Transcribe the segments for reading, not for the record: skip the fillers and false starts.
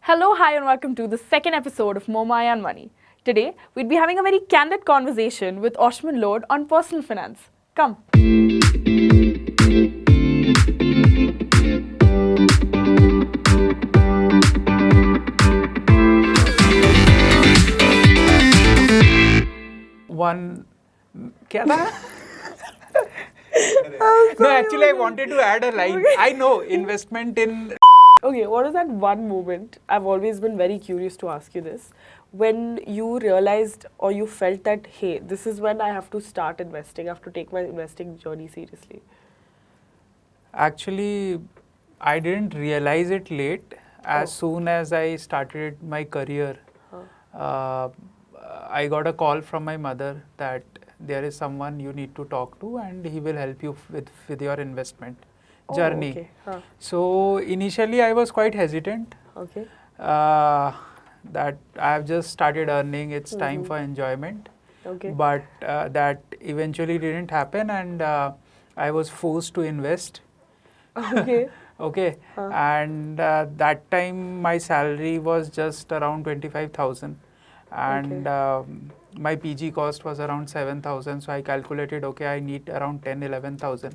Hello, hi, and welcome to the second episode of Moh Maya and Money. Today, we'd be having a very candid conversation with Aushmin Lodh on personal finance. Come. One, क्या था? No, actually, I wanted to add a line. I know investment in. Okay, what is that one moment? I've always been very curious to ask you this. When you realized or you felt that, hey, this is when I have to start investing, I have to take my investing journey seriously. Actually, I didn't realize it late. As soon as I started my career, I got a call from my mother that there is someone you need to talk to and he will help you with your investment journey. Okay. So initially I was quite hesitant. Okay. That I have just started earning, it's time for enjoyment. Okay. But that eventually didn't happen and I was forced to invest. Okay. Okay. And that time my salary was just around 25,000 and my PG cost was around 7,000. So I calculated, okay, I need around 10-11,000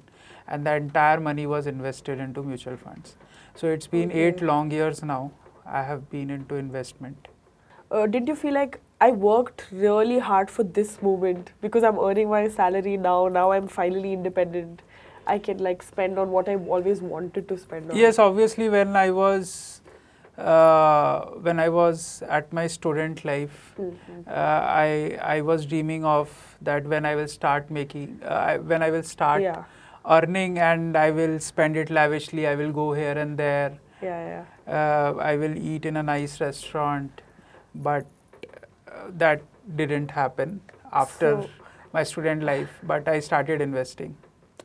and the entire money was invested into mutual funds. So it's been 8 long years now I have been into investment. Did you feel like I worked really hard for this moment because I'm earning my salary now I'm finally independent, I can like spend on what I always wanted to spend on? Yes, obviously when I was at my student life, I was dreaming of that when I will start making, when I will start earning and I will spend it lavishly, I will go here and there. I will eat in a nice restaurant, but that didn't happen after my student life, but I started investing.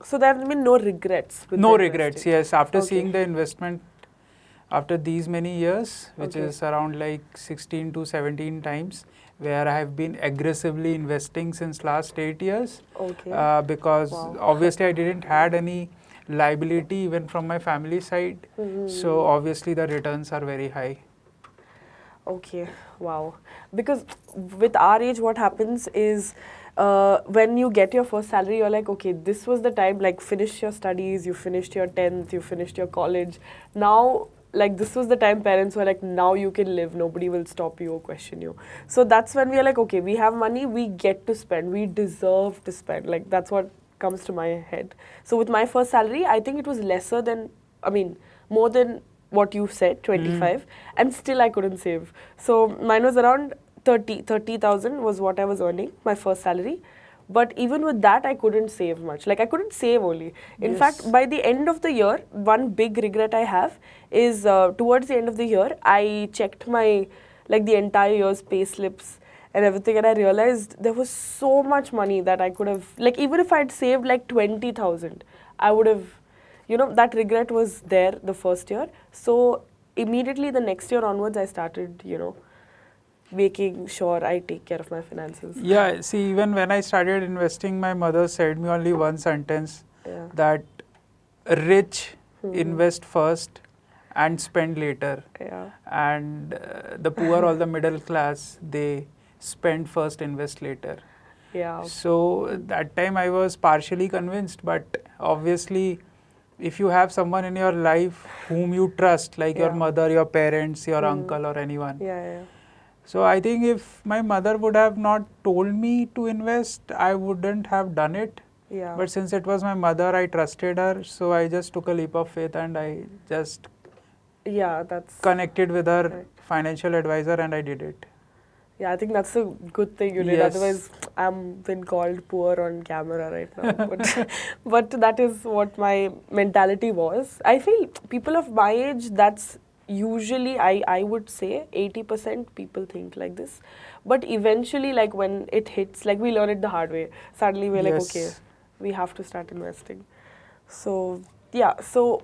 So there have been no regrets? No regrets, yes. After seeing the investment, after these many years, which is around like 16 to 17 times, where I have been aggressively investing since last 8 years, because obviously I didn't had any liability even from my family side. So obviously the returns are very high. Okay, wow. Because with our age, what happens is when you get your first salary, you're like, okay, this was the time, like finish your studies, you finished your 10th, you finished your college. Now, like this was the time parents were like, now you can live, nobody will stop you or question you. So that's when we are like, okay, we have money, we get to spend, we deserve to spend. Like that's what comes to my head. So with my first salary, I think it was lesser than, more than what you said, 25, and still I couldn't save. So mine was around 30,000 was what I was earning, my first salary. But even with that, I couldn't save much. Like I couldn't save only. In fact, by the end of the year, one big regret I have is towards the end of the year, I checked my, like the entire year's pay slips and everything, and I realized there was so much money that I could have, like even if I'd saved like 20,000, I would have, that regret was there the first year. So immediately the next year onwards, I started, making sure I take care of my finances. Yeah, see, even when I started investing, my mother said me only one sentence, that rich invest first and spend later. And the poor or the middle class, they spend first, invest later. So that time I was partially convinced, but obviously if you have someone in your life whom you trust, like your mother, your parents, your uncle or anyone. So I think if my mother would have not told me to invest, I wouldn't have done it. But since it was my mother, I trusted her, so I just took a leap of faith and I just connected with her financial advisor and I did it. Yeah, I think that's a good thing you did. Otherwise, I'm been called poor on camera right now. But that is what my mentality was. I feel people of my age, that's usually, I would say, 80% people think like this. But eventually, like when it hits, like we learn it the hard way. Suddenly we're like, okay, we have to start investing. So, so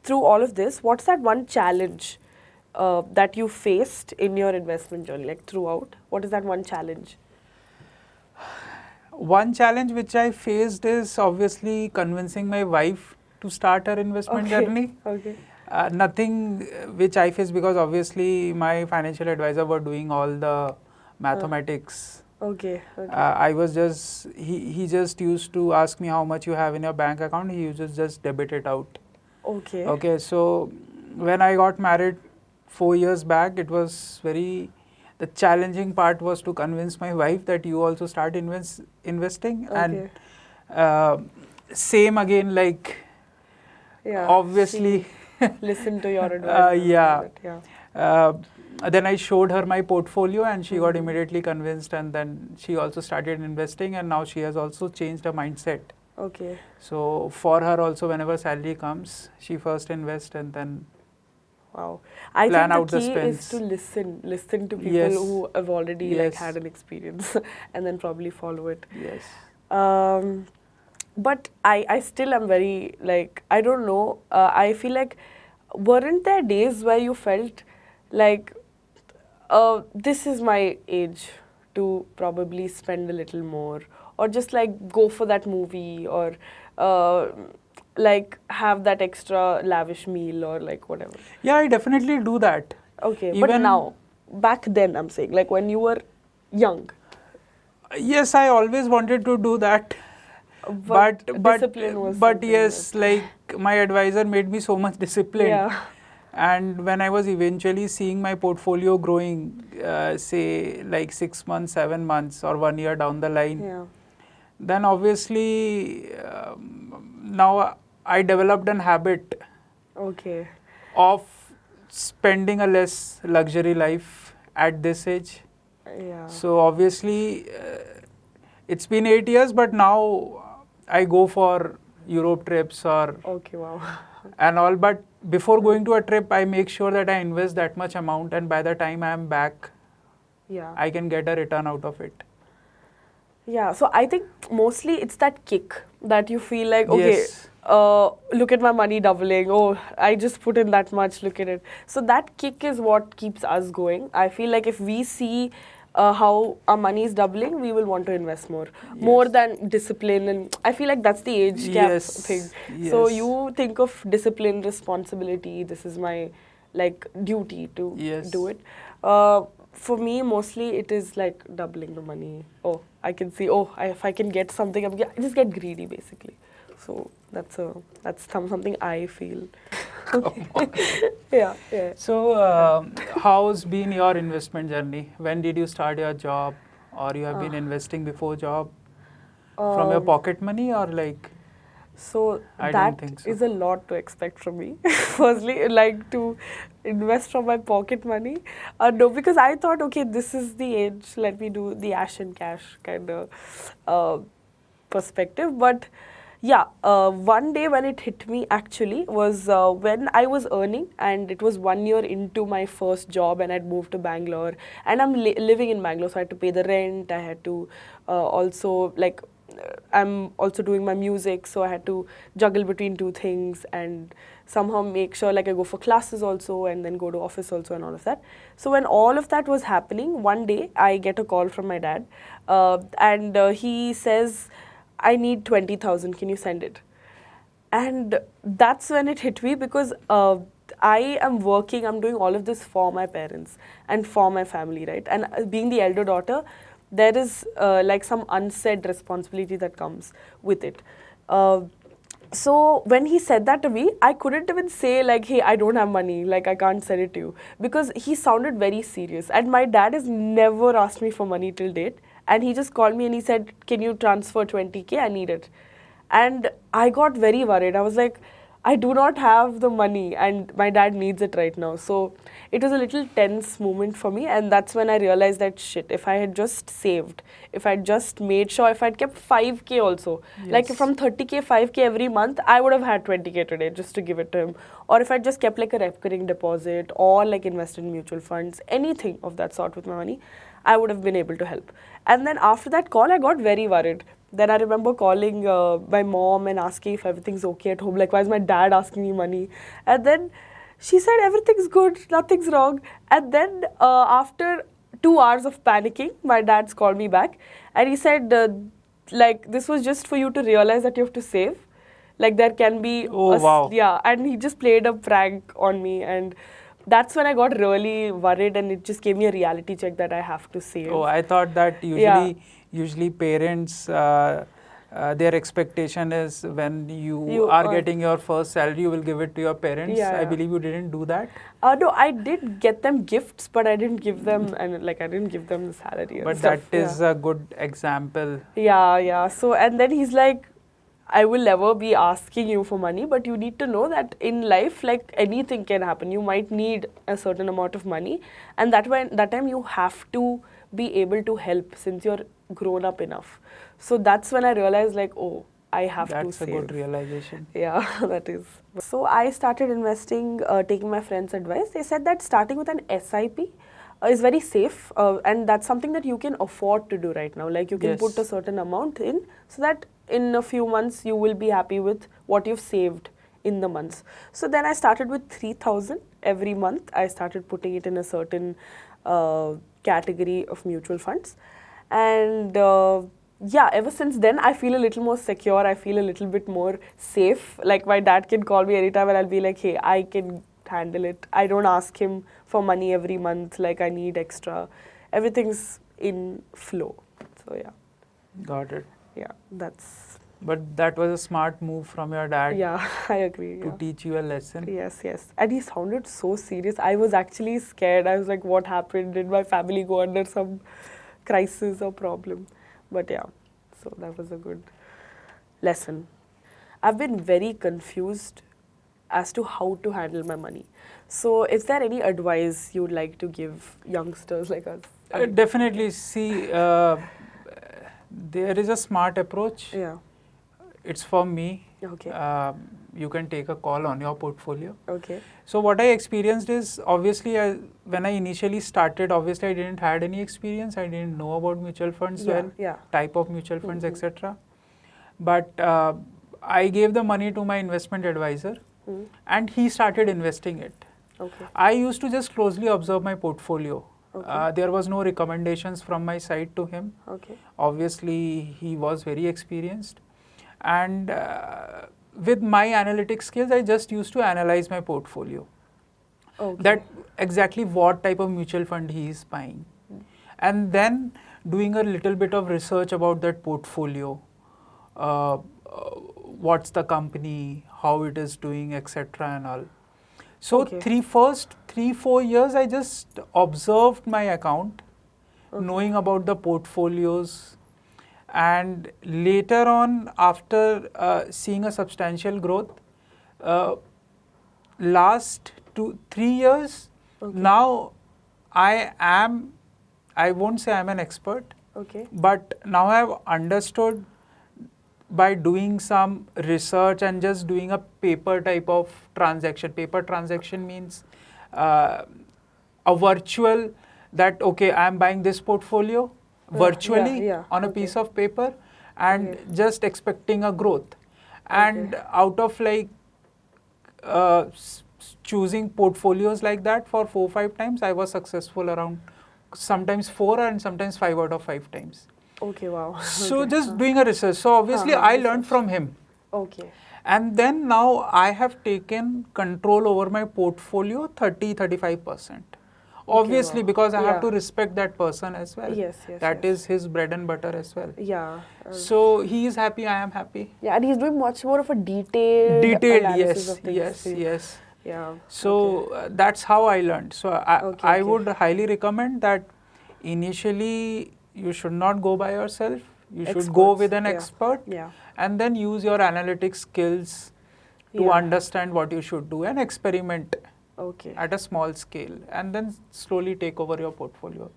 through all of this, what's that one challenge that you faced in your investment journey, like throughout? What is that one challenge? One challenge which I faced is obviously convincing my wife to start her investment journey. Nothing which I faced, because obviously my financial advisor were doing all the mathematics. Okay. I was just, he just used to ask me how much you have in your bank account. He used to just debit it out. Okay. Okay, so when I got married 4 years back, it was the challenging part was to convince my wife that you also start investing. Okay. And same again, like, Yeah. obviously, Listen to your advice. yeah. Yeah. Then I showed her my portfolio and she got immediately convinced, and then she also started investing, and now she has also changed her mindset. Okay. So for her also, whenever salary comes, she first invests and then Wow. I plan think out the the key is spends. to listen to people Yes. who have already like Yes. had an experience and then probably follow it. Yes. But I still am very like, I don't know. I feel like, weren't there days where you felt like, this is my age to probably spend a little more, or just like go for that movie, or like have that extra lavish meal, or like whatever? Yeah, I definitely do that. Okay, but Even now, back then, I'm saying, like when you were young. yes, I always wanted to do that. But discipline was something yes, that- like my advisor made me so much disciplined. Yeah. And when I was eventually seeing my portfolio growing, say like 6 months, 7 months, or 1 year down the line, Yeah. then obviously now I developed an habit Okay. of spending a less luxury life at this age. Yeah. So obviously it's been 8 years, but now I go for Europe trips or Okay, wow. and all. But before going to a trip, I make sure that I invest that much amount, and by the time I am back, Yeah. I can get a return out of it. Yeah, so I think mostly it's that kick that you feel like, okay, Yes. look at my money doubling. Oh, I just put in that much, look at it. So that kick is what keeps us going. I feel like if we see how our money is doubling, we will want to invest more than discipline. And I feel like that's the age gap Yes. thing. Yes. So you think of discipline, responsibility, this is my like duty to Yes. do it. For me, mostly it is like doubling the money. Oh, I can see. Oh, if I can get something, I just get greedy basically. So that's something I feel. Yeah. So, how's been your investment journey? When did you start your job, or you have been investing before job from your pocket money, or like? So I that don't think so. is a lot to expect from me. Firstly, like to invest from my pocket money. No, because I thought, okay, this is the age. Let me do the ash and cash kind of perspective. But yeah, one day when it hit me actually was when I was earning, and it was 1 year into my first job, and I'd moved to Bangalore, and I'm living in Bangalore, so I had to pay the rent. I had to also like. I'm also doing my music, so I had to juggle between two things and somehow make sure like I go for classes also and then go to office also and all of that. So when all of that was happening, one day I get a call from my dad, and he says, I need 20,000, can you send it? And that's when it hit me, because I am working, I'm doing all of this for my parents and for my family, right? And being the elder daughter, there is like some unsaid responsibility that comes with it. So when he said that to me, I couldn't even say like, hey, I don't have money, like I can't send it to you, because he sounded very serious. And my dad has never asked me for money till date. And he just called me and he said, can you transfer 20K? I need it. And I got very worried. I was like, I do not have the money and my dad needs it right now. So it was a little tense moment for me, and that's when I realized that shit, if I had just saved, if I'd just made sure, if I'd kept 5K also, like from 30K, 5K every month, I would have had 20K today just to give it to him. Or if I just kept like a recurring deposit or like invested in mutual funds, anything of that sort with my money, I would have been able to help. And then after that call, I got very worried. Then I remember calling my mom and asking if everything's okay at home. Like, why is my dad asking me money? And then she said, everything's good, nothing's wrong. And then after 2 hours of panicking, my dad's called me back. And he said, like, this was just for you to realize that you have to save. Like there can be Oh, wow. yeah, and he just played a prank on me, and that's when I got really worried, and it just gave me a reality check that I have to save. Oh, I thought that Yeah. usually parents, their expectation is when you You are earn. getting your first salary, you will give it to your parents. Yeah, I yeah. believe you didn't do that. No, I did get them gifts, but I didn't give them, and like I didn't give them the salary and But stuff. that is a good example. Yeah, yeah. So, and then he's like, I will never be asking you for money, but you need to know that in life, like anything can happen. You might need a certain amount of money, and that time you have to be able to help since you're grown up enough. So that's when I realized, like, oh, I have to That's a good save. realization. Yeah, that is. So I started investing, taking my friend's advice. They said that starting with an SIP is very safe, and that's something that you can afford to do right now. Like you can put a Yes. certain amount in, so that in a few months you will be happy with what you've saved in the months. So then I started with 3,000 every month. I started putting it in a certain category of mutual funds, and yeah, ever since then I feel a little more secure. I feel a little bit more safe. Like my dad can call me anytime and I'll be like, hey, I can handle it. I don't ask him for money every month, like I need extra. Everything's in flow. So yeah. Got it. Yeah, that's. But that was a smart move from your dad Yeah, I agree. to Yeah. teach you a lesson. Yes, yes. And he sounded so serious. I was actually scared. I was like, what happened? Did my family go under some crisis or problem? But yeah, so that was a good lesson. I've been very confused as to how to handle my money. So, is there any advice you'd like to give youngsters like us? Definitely. See, there is a smart approach. Yeah. It's for me. Okay. You can take a call on your portfolio. Okay. So what I experienced is, obviously, when I initially started, obviously I didn't had any experience. I didn't know about mutual funds well, type of mutual funds, etc. But I gave the money to my investment advisor, and he started investing it. Okay. I used to just closely observe my portfolio. Okay. There was no recommendations from my side to him. Okay. Obviously, he was very experienced. And with my analytic skills, I just used to analyze my portfolio. Okay. That exactly what type of mutual fund he is buying. And then doing a little bit of research about that portfolio. What's the company, how it is doing, etc. and all. So first 3-4 years, I just observed my account, knowing about the portfolios. And later on, after seeing a substantial growth, last 2-3 years, now I won't say I'm an expert, but now I've understood by doing some research and just doing a paper type of transaction. Paper transaction means a virtual that, okay, I'm buying this portfolio virtually on a piece of paper and just expecting a growth. And out of like choosing portfolios like that for 4-5 times, I was successful around sometimes 4 and sometimes 5 out of 5 times. Okay, wow. So just doing a research. So obviously I learned from him. Okay. And then now I have taken control over my portfolio 30-35%. Obviously, because I have to respect that person as well. That is his bread and butter as well. Yeah. So he is happy, I am happy. Yeah, and he's doing much more of a detailed analysis of things. Yes. Yeah. So that's how I learned. So I would highly recommend that initially you should not go by yourself. You should go with an expert and then use your analytic skills to understand what you should do and experiment at a small scale and then slowly take over your portfolio.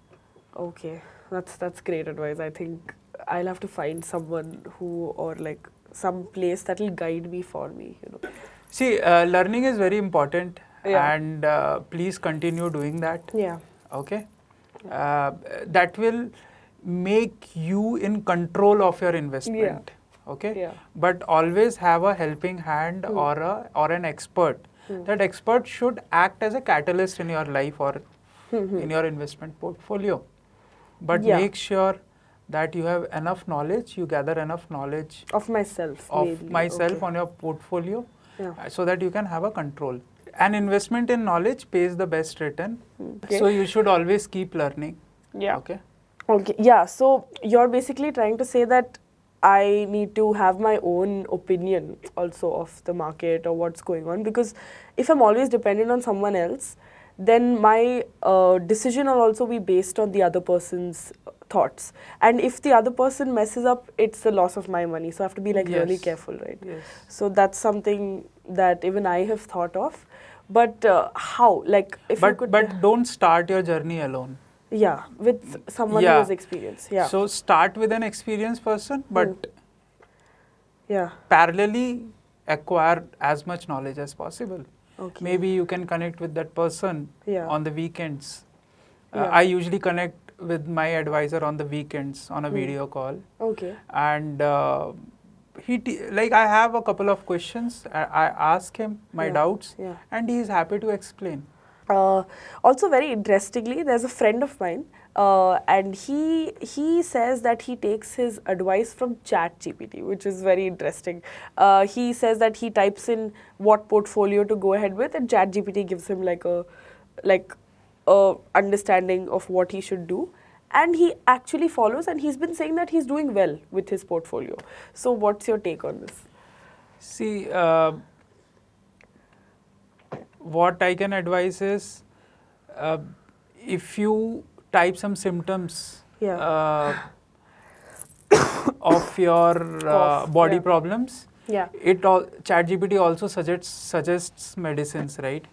Okay, that's great advice. I think I'll have to find someone who, or like some place that will guide me for me, you know. See, learning is very important and please continue doing that. Yeah. Okay. That will make you in control of your investment. Okay. But always have a helping hand or an expert. That expert should act as a catalyst in your life or in your investment portfolio. But make sure that you have enough knowledge, you gather enough knowledge of myself, myself on your portfolio, yeah. so that you can have a control. An investment in knowledge pays the best return. Okay. So you should always keep learning. Yeah. Okay. Okay. Yeah. So you're basically trying to say that I need to have my own opinion also of the market or what's going on, because if I'm always dependent on someone else, then my decision will also be based on the other person's thoughts. And if the other person messes up, it's the loss of my money. So I have to be like really careful, right? Yes. So that's something that even I have thought of. But how? Like, if you could. But don't start your journey alone. Yeah, with someone who has experience. Yeah. So start with an experienced person, but parallelly acquire as much knowledge as possible. Okay. Maybe you can connect with that person on the weekends. I usually connect with my advisor on the weekends on a video call. Okay. And I have a couple of questions. I ask him my doubts, and he is happy to explain. Also, very interestingly, there's a friend of mine, and he says that he takes his advice from ChatGPT, which is very interesting. He says that he types in what portfolio to go ahead with, and ChatGPT gives him like a understanding of what he should do, and he actually follows. And he's been saying that he's doing well with his portfolio. So, what's your take on this? See. What I can advise is, if you type some symptoms of your body problems, ChatGPT also suggests medicines, right?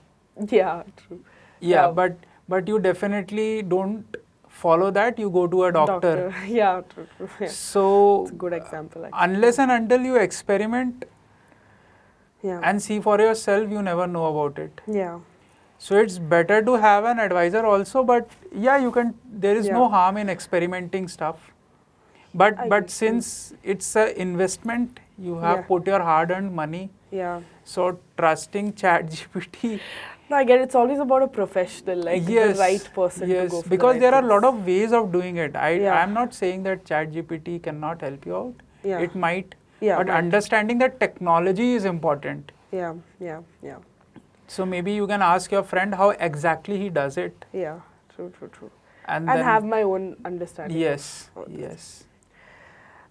Yeah, true. Yeah, but you definitely don't follow that. You go to a doctor. Yeah, true. Yeah. So it's a good example. Actually. Unless and until you experiment. And see for yourself, you never know about it. Yeah. So it's better to have an advisor also, but you can. There is no harm in experimenting stuff. But since it's an investment, you have put your hard-earned money. Yeah. So trusting ChatGPT. No, I get it. It's always about a professional, like the right person to go for. Because there are a lot of ways of doing it. I'm not saying that ChatGPT cannot help you out. Yeah. It might. But understanding that technology is important. Yeah. So maybe you can ask your friend how exactly he does it. Yeah, true. And have my own understanding. Yes.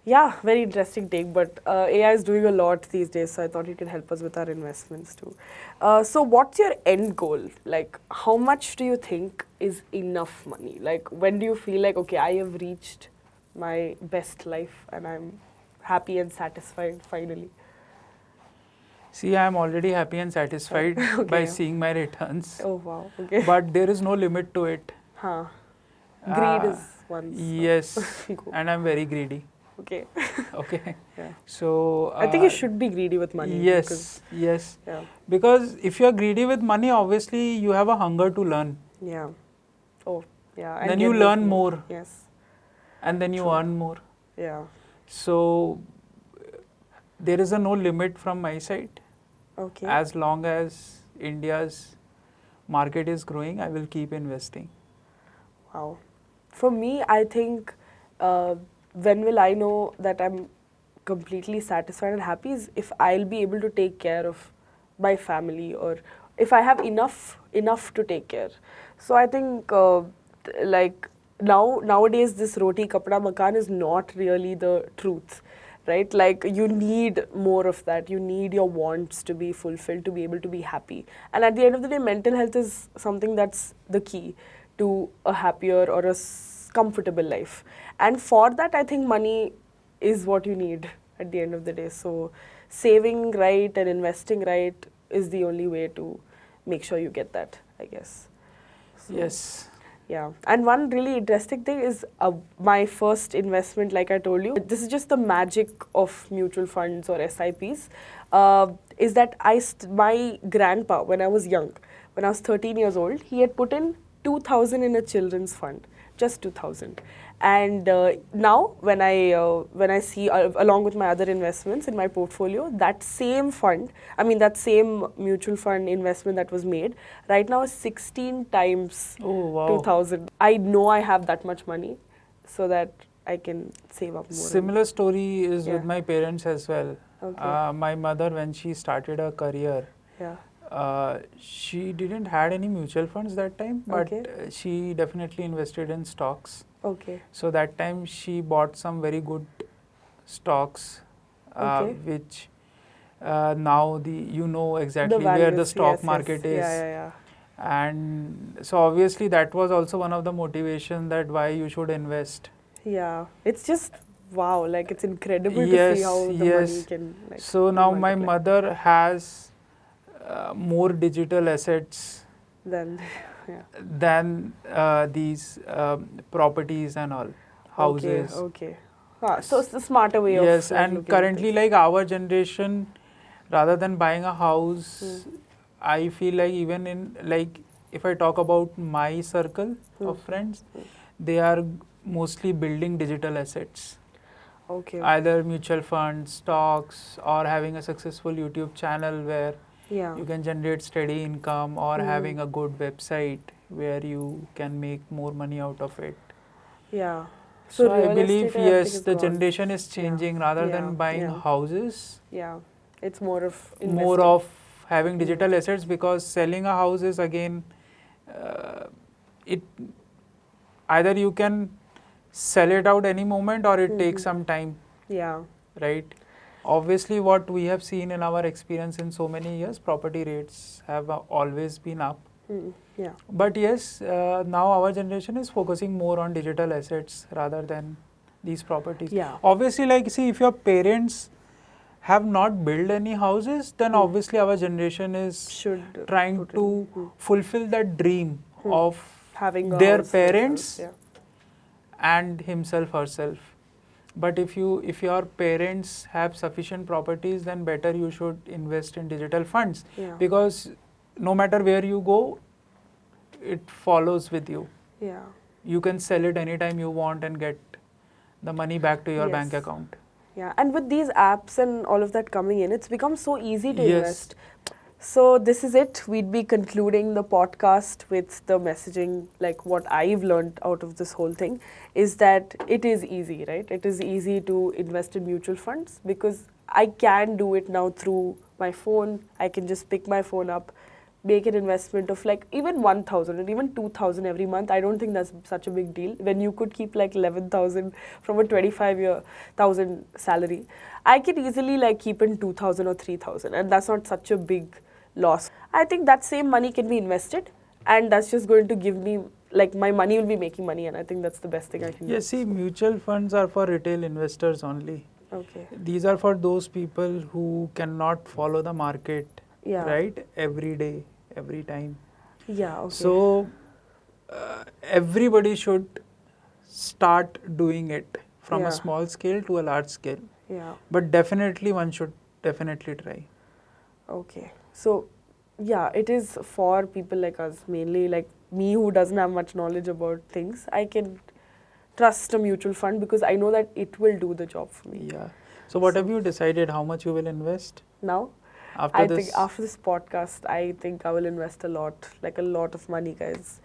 Yeah, very interesting take. But AI is doing a lot these days, so I thought it could help us with our investments too. So what's your end goal? Like, how much do you think is enough money? Like, when do you feel like, okay, I have reached my best life and I'm happy and satisfied finally? See, I am already happy and satisfied by seeing my returns. Oh, wow. Okay. But there is no limit to it. Greed is one. Yes. And I'm very greedy. Okay. Yeah. So I think you should be greedy with money. Yes. Yeah. Because if you are greedy with money, obviously you have a hunger to learn. Yeah. Oh, yeah. And then you learn more. Yes. And then you earn more. Yeah. So there is no limit from my side. Okay. As long as India's market is growing, I will keep investing. Wow. For me, I think when will I know that I'm completely satisfied and happy is if I'll be able to take care of my family, or if I have enough to take care. So I think nowadays this roti kapda makan is not really the truth, right? Like, you need more of that. You need your wants to be fulfilled to be able to be happy. And at the end of the day, mental health is something that's the key to a happier or a comfortable life. And for that, I think money is what you need at the end of the day. So saving right and investing right is the only way to make sure you get that, I guess. So, yes. Yeah. And one really interesting thing is my first investment, like I told you, this is just the magic of mutual funds or SIPs, is that my grandpa, when I was young, when I was 13 years old, he had put in 2,000 in a children's fund, just 2,000. And now, when I see, along with my other investments in my portfolio, that same mutual fund investment that was made, right now is 16 times 2,000. I know I have that much money, so that I can save up more. Similar story is Yeah. with my parents as well. Okay. My mother, when she started her career, she didn't had any mutual funds that time, but Okay. She definitely invested in stocks. Okay. So that time she bought some very good stocks, Okay. which now exactly The where the values, stock yes, market yes. is. Yeah. And so obviously that was also one of the motivation that why you should invest. Yeah. It's just wow, like it's incredible to see how the money can like So now my multiply. mother has more digital assets Then yeah. than these properties and all, houses. Okay. So it's a smarter way of Yes, like and looking at currently things. like our generation, rather than buying a house, I feel like even in like if I talk about my circle of friends, they are mostly building digital assets. Okay. Either mutual funds, stocks, or having a successful YouTube channel where Yeah. you can generate steady income, or having a good website where you can make more money out of it. Yeah. So I real believe estate and everything yes, is the gone. generation is changing. Rather than buying houses, Yeah. It's more of more investing. of having digital assets, because selling a house is again, it either you can sell it out any moment or it takes some time. Yeah. Right. Obviously, what we have seen in our experience in so many years, property rates have always been up. Yeah. But yes, now our generation is focusing more on digital assets rather than these properties. Yeah. Obviously, like see, if your parents have not built any houses, then obviously our generation is trying to fulfill that dream of having their parents Yeah. and himself herself. But if your parents have sufficient properties, then better you should invest in digital funds, because no matter where you go, it follows with you. Yeah. You can sell it anytime you want and get the money back to your bank account. Yeah, and with these apps and all of that coming in, it's become so easy to invest. So this is it. We'd be concluding the podcast with the messaging, like what I've learned out of this whole thing is that it is easy, right? It is easy to invest in mutual funds because I can do it now through my phone. I can just pick my phone up, make an investment of like even 1,000 or even 2,000 every month. I don't think that's such a big deal when you could keep like 11,000 from a 25,000 salary. I can easily like keep in 2,000 or 3,000, and that's not such a big loss. I think that same money can be invested, and that's just going to give me like my money will be making money, and I think that's the best thing I can do. Yes, see, mutual funds are for retail investors only. Okay. These are for those people who cannot follow the market, right? Every day, every time. Yeah, okay. So, everybody should start doing it from a small scale to a large scale. Yeah. But definitely one should definitely try. Okay. So, yeah, it is for people like us, mainly like me who doesn't have much knowledge about things. I can trust a mutual fund because I know that it will do the job for me. Yeah. So what have you decided how much you will invest? Now? I think after this podcast, I think I will invest a lot, like a lot of money, guys.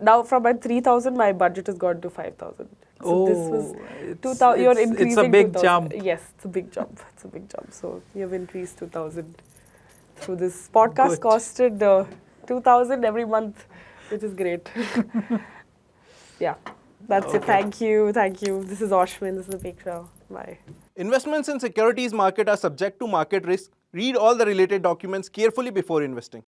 Now from my 3,000, my budget has gone to 5,000. So this was 2,000. You're increasing. It's a big jump. Yes, it's a big jump. It's a big jump. So you've increased 2,000. So this podcast costed 2,000 every month, which is great. Yeah, that's it. Thank you. This is Aushmin. This is Apeksha. Bye. Investments in securities market are subject to market risk. Read all the related documents carefully before investing.